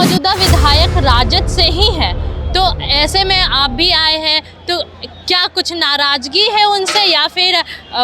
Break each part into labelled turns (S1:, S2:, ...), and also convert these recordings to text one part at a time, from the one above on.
S1: मौजूदा विधायक राजद से ही हैं, तो ऐसे में आप भी आए हैं, तो क्या कुछ नाराज़गी है उनसे या फिर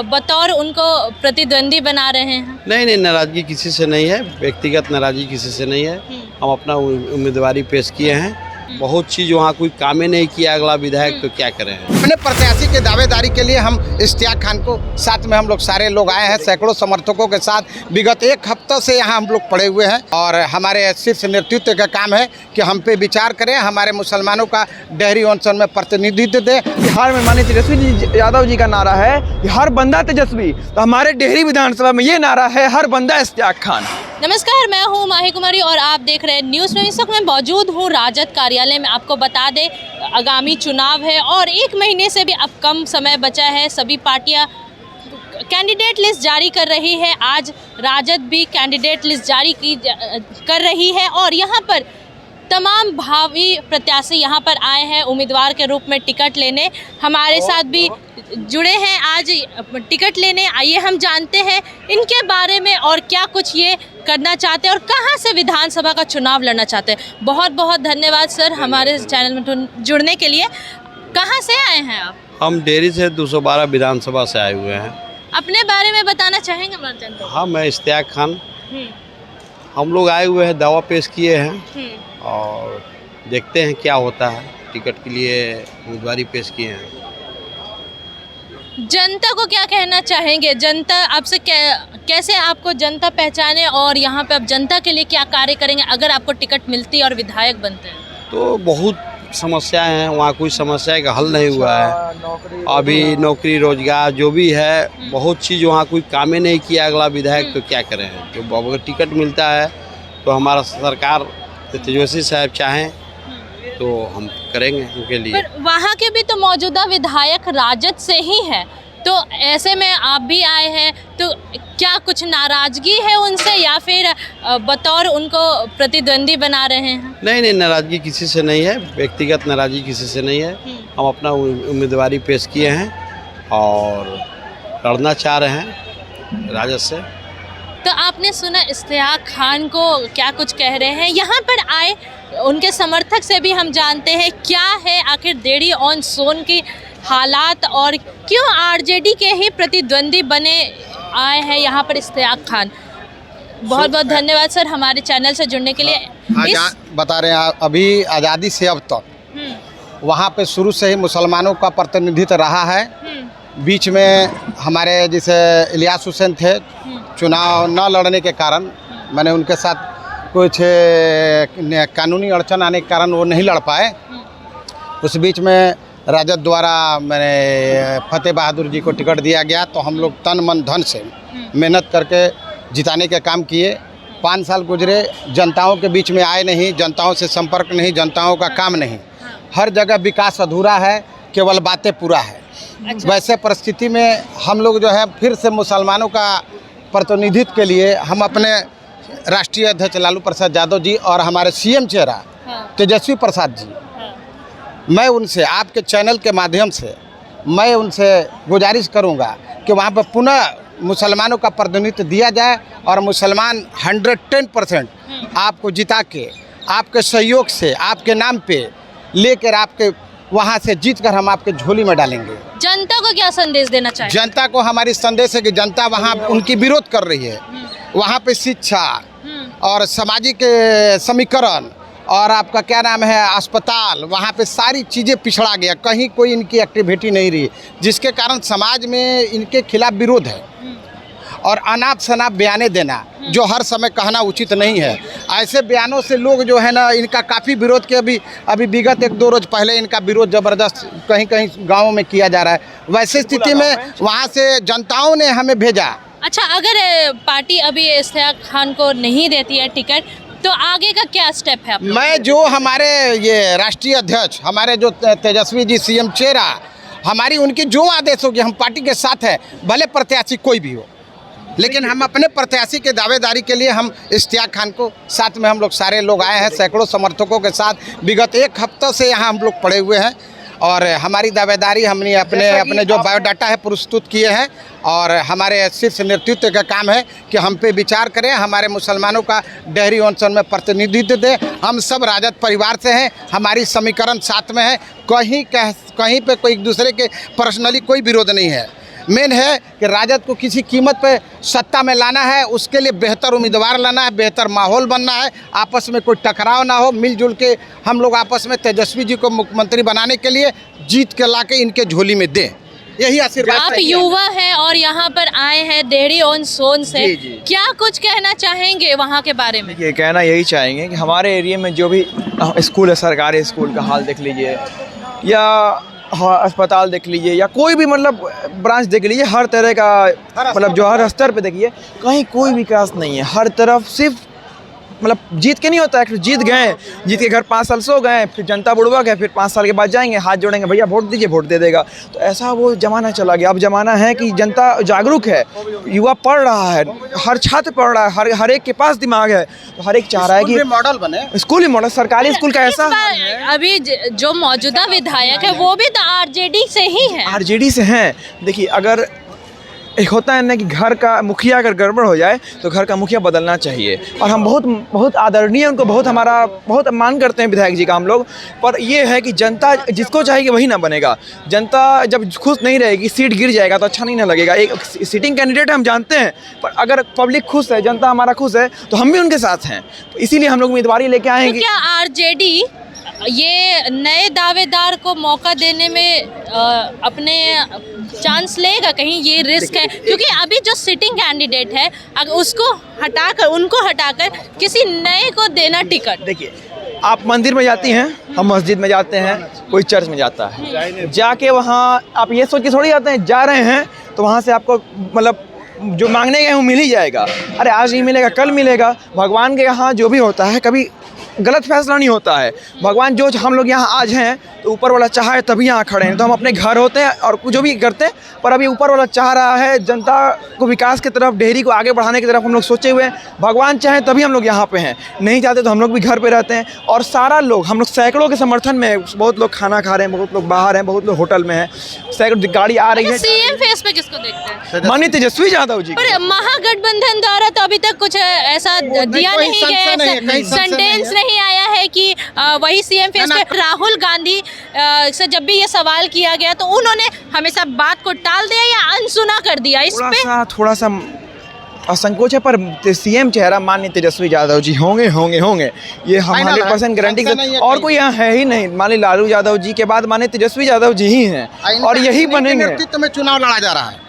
S1: बतौर उनको प्रतिद्वंदी बना रहे हैं?
S2: नहीं, नाराज़गी किसी से नहीं है, व्यक्तिगत नाराज़गी किसी से नहीं है। हम अपना उम्मीदवारी पेश किए हैं। बहुत चीज़ वहाँ कोई काम ही नहीं किया अगला विधायक, तो क्या करें।
S3: अपने प्रत्याशी के दावेदारी के लिए हम इश्तियाक खान को साथ में हम लोग सारे लोग आए हैं, सैकड़ों समर्थकों के साथ। विगत एक हफ्ते से यहाँ हम लोग पड़े हुए हैं और हमारे शीर्ष नेतृत्व का काम है कि हम पे विचार करें, हमारे मुसलमानों का डेहरी ऑनसन में प्रतिनिधित्व दें।
S4: बिहार में माननीय तेजस्वी यादव जी का नारा है कि हर बंदा तेजस्वी, तो हमारे डेहरी विधानसभा में ये नारा है हर बंदा इश्तियाक खान।
S1: नमस्कार, मैं हूं माही कुमारी और आप देख रहे हैं न्यूज़ में। इस वक्त मैं मौजूद हूं राजद कार्यालय में। आपको बता दें, आगामी चुनाव है और एक महीने से भी अब कम समय बचा है। सभी पार्टियां कैंडिडेट लिस्ट जारी कर रही है। आज राजद भी कैंडिडेट लिस्ट जारी कर रही है और यहाँ पर तमाम भावी प्रत्याशी यहाँ पर आए हैं उम्मीदवार के रूप में टिकट लेने। हमारे साथ भी जुड़े हैं आज टिकट लेने। आइए हम जानते हैं इनके बारे में और क्या कुछ ये करना चाहते हैं और कहाँ से विधानसभा का चुनाव लड़ना चाहते हैं। बहुत बहुत धन्यवाद सर हमारे चैनल में जुड़ने के लिए। कहाँ से आए हैं आप?
S2: हम डेहरी से 212 विधानसभा से आए हुए हैं।
S1: अपने बारे में बताना चाहेंगे हमारे जनता को?
S2: हाँ, मैं इश्तियाक खान। हम लोग आए हुए हैं, दावा पेश किए हैं और देखते हैं क्या होता है। टिकट के लिए उम्मीदवारी पेश किए हैं।
S1: जनता को क्या कहना चाहेंगे? जनता आपसे कैसे आपको जनता पहचाने और यहाँ पे आप जनता के लिए क्या कार्य करेंगे अगर आपको टिकट मिलती और विधायक बनते हैं? तो
S2: बहुत समस्याएं हैं वहाँ, कोई समस्या का हल नहीं हुआ है अभी। नौकरी रोजगार जो भी है, बहुत चीज़ वहाँ कोई काम ही नहीं किया अगला विधायक, तो क्या करें। तो अगर टिकट मिलता है तो हमारा सरकार तेजस्वी साहब चाहें तो हम करेंगे उनके लिए।
S1: पर वहाँ के भी तो मौजूदा विधायक राजद से ही हैं, तो ऐसे में आप भी आए हैं, तो क्या कुछ नाराज़गी है उनसे या फिर बतौर उनको प्रतिद्वंदी बना रहे हैं?
S2: नहीं, नाराज़गी किसी से नहीं है, व्यक्तिगत नाराज़गी किसी से नहीं है। हम अपना उम्मीदवारी पेश किए हैं और लड़ना चाह रहे हैं राजद से।
S1: तो आपने सुना इश्तियाक खान को क्या कुछ कह रहे हैं। यहाँ पर आए उनके समर्थक से भी हम जानते हैं क्या है आखिर डेहरी ऑन सोन की हालात और क्यों आरजेडी के ही प्रतिद्वंदी बने आए हैं यहाँ पर इश्तियाक खान। बहुत बहुत धन्यवाद सर हमारे चैनल से जुड़ने के लिए।
S3: बता रहे हैं, अभी आज़ादी से अब तक वहाँ पे शुरू से ही मुसलमानों का प्रतिनिधित्व रहा है। बीच में हमारे जैसे इलियास हुसैन थे, चुनाव न लड़ने के कारण मैंने उनके साथ कुछ कानूनी अड़चन आने के कारण वो नहीं लड़ पाए। उस बीच में राजद द्वारा मैंने फतेह बहादुर जी को टिकट दिया गया, तो हम लोग तन मन धन से मेहनत करके जिताने का काम किए। 5 साल गुजरे, जनताओं के बीच में आए नहीं, जनताओं से संपर्क नहीं, जनताओं का काम नहीं। हर जगह विकास अधूरा है, केवल बातें पूरा है। वैसे परिस्थिति में हम लोग जो है फिर से मुसलमानों का प्रतिनिधित्व के लिए हम अपने राष्ट्रीय अध्यक्ष लालू प्रसाद यादव जी और हमारे सीएम चेहरा तेजस्वी प्रसाद जी, मैं उनसे आपके चैनल के माध्यम से मैं उनसे गुजारिश करूंगा कि वहाँ पर पुनः मुसलमानों का प्रतिनिधित्व दिया जाए और मुसलमान 110% आपको जिता के आपके सहयोग से आपके नाम पे लेकर आपके वहाँ से जीतकर हम आपके झोली में डालेंगे।
S1: जनता को क्या संदेश देना चाहिए? जनता
S3: को हमारी संदेश है कि जनता वहाँ उनकी विरोध कर रही है। वहाँ पे शिक्षा और सामाजिक समीकरण और आपका क्या नाम है अस्पताल, वहाँ पे सारी चीज़ें पिछड़ा गया, कहीं कोई इनकी एक्टिविटी नहीं रही, जिसके कारण समाज में इनके खिलाफ विरोध है। और अनाप शनाप बयाने देना जो हर समय कहना उचित नहीं है। ऐसे बयानों से लोग जो है ना, इनका काफ़ी विरोध के अभी विगत 1-2 रोज पहले इनका विरोध ज़बरदस्त कहीं कहीं गाँवों में किया जा रहा है। वैसे स्थिति में वहाँ से जनताओं ने हमें भेजा।
S1: अच्छा, अगर पार्टी अभी इश्तियाक खान को नहीं देती है टिकट, तो आगे का क्या स्टेप है?
S3: मैं जो हमारे ये राष्ट्रीय अध्यक्ष हमारे जो तेजस्वी जी सीएम चेहरा, हमारी उनकी जो आदेश होगी हम पार्टी के साथ है, भले प्रत्याशी कोई भी हो। लेकिन हम अपने प्रत्याशी के दावेदारी के लिए हम इश्तियाक खान को साथ में हम लोग सारे लोग आए हैं, सैकड़ों समर्थकों के साथ। विगत एक हफ्ते से यहाँ हम लोग पड़े हुए हैं और हमारी दावेदारी हमने अपने जो बायोडाटा है प्रस्तुत किए हैं और हमारे शीर्ष नेतृत्व का काम है कि हम पे विचार करें, हमारे मुसलमानों का डेहरी ऑनसन में प्रतिनिधित्व दें। हम सब राजद परिवार से हैं, हमारी समीकरण साथ में है, कहीं पे कोई एक दूसरे के पर्सनली कोई विरोध नहीं है। मेन है कि राजद को किसी कीमत पे सत्ता में लाना है, उसके लिए बेहतर उम्मीदवार लाना है, बेहतर माहौल बनना है, आपस में कोई टकराव ना हो, मिलजुल के हम लोग आपस में तेजस्वी जी को मुख्यमंत्री बनाने के लिए जीत के ला के इनके झोली में दें, यही आशीर्वाद।
S1: आप युवा हैं और यहाँ पर आए हैं डेहरी ऑन सोन से,
S3: जी, जी।
S1: क्या कुछ कहना चाहेंगे वहाँ के बारे में?
S4: ये कहना यही चाहेंगे कि हमारे एरिया में जो भी स्कूल है, सरकारी स्कूल का हाल देख लीजिए या अस्पताल देख लीजिए या कोई भी मतलब ब्रांच देख लीजिए, हर तरह का मतलब जो हर स्तर पे देखिए कहीं कोई विकास नहीं है। हर तरफ सिर्फ मतलब जीत के नहीं होता है, जीत गए, जीत के घर 5 साल सो गए, फिर जनता बुड़वा गए, फिर 5 साल के बाद जाएंगे, हाथ जोड़ेंगे, भैया वोट दीजिए, वोट दे देगा। तो ऐसा वो ज़माना चला गया। अब ज़माना है कि जनता जागरूक है, युवा पढ़ रहा है, हर छात्र पढ़ रहा है, हर एक के पास दिमाग है, तो हर एक चाह रहा है कि
S3: मॉडल बने,
S4: स्कूल ही मॉडल, सरकारी स्कूल का ऐसा
S1: अभी जो मौजूदा विधायक है वो भी तो आरजेडी से ही है।
S4: आरजेडी से हैं। देखिए, अगर एक होता है ना कि घर का मुखिया अगर गड़बड़ हो जाए तो घर का मुखिया बदलना चाहिए, और हम बहुत आदरणीय उनको बहुत मान करते हैं विधायक जी का हम लोग। पर ये है कि जनता जिसको चाहेगी वही ना बनेगा। जनता जब खुश नहीं रहेगी, सीट गिर जाएगा तो अच्छा नहीं ना लगेगा। एक सिटिंग कैंडिडेट हम जानते हैं, पर अगर पब्लिक खुश है, जनता हमारा खुश है, तो हम भी उनके साथ हैं। तो इसीलिए हम लोग उम्मीदवारी लेके आए हैं
S1: तो
S4: कि
S1: क्या आरजेडी ये नए दावेदार को मौका देने में अपने चांस लेगा? कहीं ये रिस्क है, क्योंकि अभी जो सिटिंग कैंडिडेट है अगर उनको हटाकर किसी नए को देना टिकट।
S4: देखिए, आप मंदिर में जाती हैं, हम मस्जिद में जाते हैं, कोई चर्च में जाता है, जाके वहाँ आप ये सोच के थोड़ी जाते हैं, जा रहे हैं तो वहाँ से आपको मतलब जो मांगने गए वो मिल ही जाएगा। अरे आज नहीं मिलेगा, कल मिलेगा। भगवान के यहाँ जो भी होता है कभी गलत फैसला नहीं होता है। भगवान जो हम लोग यहाँ आज हैं तो ऊपर वाला चाहा है तभी यहाँ खड़े हैं। तो हम अपने घर होते हैं और जो भी करते हैं, पर अभी ऊपर वाला चाह रहा है जनता को विकास की तरफ, डेहरी को आगे बढ़ाने की तरफ हम लोग सोचे हुए हैं। भगवान चाहे तभी हम लोग यहाँ पे हैं, नहीं चाहते तो हम लोग भी घर पे रहते हैं। और सारा लोग, हम लोग सैकड़ों के समर्थन में, बहुत लोग खाना खा रहे हैं, बहुत लोग बाहर हैं, बहुत लोग होटल में हैं, सैकड़ों गाड़ी आ रही है।
S1: सीएम फेस पे किसको देखते हैं?
S4: माननीय तेजस्वी यादव जी।
S1: पर महागठबंधन द्वारा तो अभी तक कुछ ऐसा दिया नहीं गया, सेंटेंस नहीं आया है कि वही सीएम फेस पे। राहुल गांधी से जब भी ये सवाल किया गया तो उन्होंने हमेशा बात को टाल दिया या अनसुना कर दिया। इस पे
S4: थोड़ा सा असंकोच है, पर सीएम चेहरा माननीय तेजस्वी यादव जी होंगे। ये हम 100% गारंटी से, और कोई यहाँ है ही नहीं। माननीय लालू यादव जी के बाद माननीय तेजस्वी यादव जी ही हैं और यही बनेंगे।
S3: नेतृत्व में चुनाव लड़ा जा रहा है,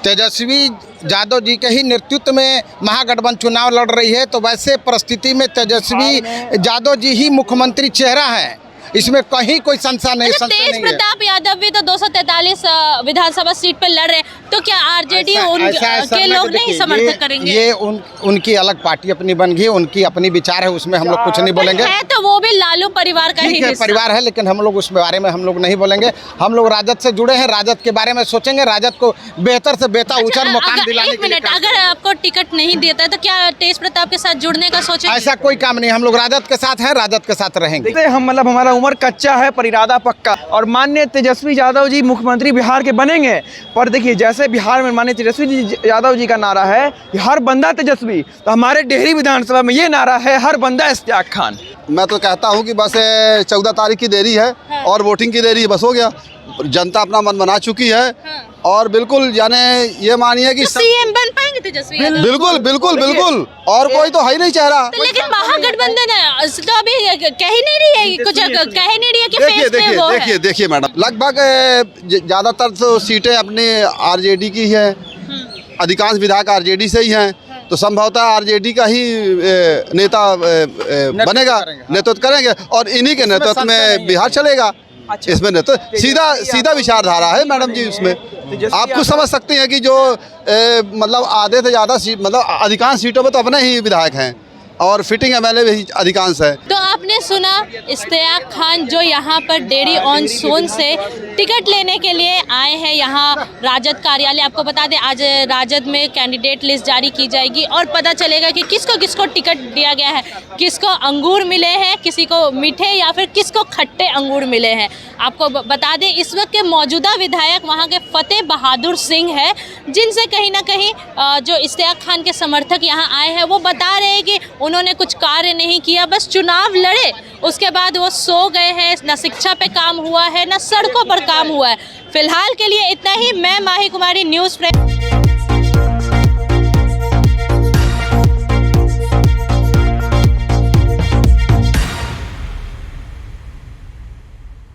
S3: तेजस्वी यादव जी के ही नेतृत्व में महागठबंधन चुनाव लड़ रही है। तो वैसे परिस्थिति में तेजस्वी यादव जी ही मुख्यमंत्री चेहरा है, इसमें कहीं कोई संशय नहीं है।
S1: तेज प्रताप यादव भी तो 243 विधानसभा सीट पर लड़ रहे हैं, तो क्या आरजेडी के लोग नहीं समर्थन करेंगे?
S3: ये उनकी अलग पार्टी अपनी बन गई, उनकी अपनी विचार है, उसमें हम लोग कुछ नहीं बोलेंगे।
S1: है तो वो भी लालू परिवार का ही
S3: परिवार है, लेकिन हम लोग उस बारे में हम लोग नहीं बोलेंगे। हम लोग राजद से जुड़े हैं, राजद के बारे में सोचेंगे, राजद को बेहतर से बेहतर ऊंचा मुकाम दिलाने के लिए।
S1: अगर आपको टिकट नहीं देता है तो क्या तेज प्रताप के साथ जुड़ने का सोचेंगे?
S3: ऐसा कोई काम नहीं, हम लोग राजद के साथ हैं, राजद के साथ रहेंगे।
S4: हम मतलब हमारा उम्र कच्चा है पर इरादा पक्का, और माननीय तेजस्वी यादव जी मुख्यमंत्री बिहार के बनेंगे। पर देखिए, जैसे बिहार में माननीय तेजस्वी यादव जी का नारा है कि हर बंदा तेजस्वी, तो हमारे डेहरी विधानसभा में ये नारा है हर बंदा इश्तियाक खान।
S5: मैं तो कहता हूं कि बस 14 तारीख की देरी है और वोटिंग की देरी, बस हो गया। जनता अपना मन बना चुकी है और बिल्कुल यानी ये मानिए कि
S1: सीएम बन पाएंगे तेजस्वी यादव?
S5: बिल्कुल और कोई तो है ही नहीं चेहरा।
S1: तो लेकिन महागठबंधन तो अभी कह ही नहीं रही है, कुछ कह ही नहीं रही है कि फेस पे वो है।
S5: देखिए मैडम, लगभग ज़्यादातर तो सीटें अपने आरजेडी की है, अधिकांश विधायक आरजेडी से ही हैं, तो संभवतः आरजेडी का ही नेता बनेगा, नेतृत्व करेंगे और इन्हीं के नेतृत्व में बिहार चलेगा। इसमें नेतृत्व सीधा विचारधारा है मैडम जी। उसमें आप कुछ समझ सकते हैं कि जो मतलब आधे से ज़्यादा सीट, मतलब अधिकांश सीटों में तो अपने ही विधायक हैं और फिटिंग एमएलए भी अधिकांश है।
S1: तो आपने सुना इश्तियाक खान जो यहाँ पर डेहरी ऑन सोन से टिकट लेने के लिए आए हैं यहाँ राजद कार्यालय। आपको बता दें आज राजद में कैंडिडेट लिस्ट जारी की जाएगी और पता चलेगा कि किसको टिकट दिया गया है, किसको अंगूर मिले हैं, किसी को मीठे या फिर किसको खट्टे अंगूर मिले हैं। आपको बता दें इस वक्त के मौजूदा विधायक वहाँ के फतेह बहादुर सिंह है, जिनसे कहीं ना कहीं जो इश्तियाक खान के समर्थक यहाँ आए हैं वो बता रहे हैं कि उन्होंने कुछ कार्य नहीं किया, बस चुनाव लड़े उसके बाद वो सो गए हैं। ना शिक्षा पे काम हुआ है, ना सड़कों पर काम हुआ है। फिलहाल के लिए इतना ही। मैं माही कुमारी, न्यूज़ प्रेस।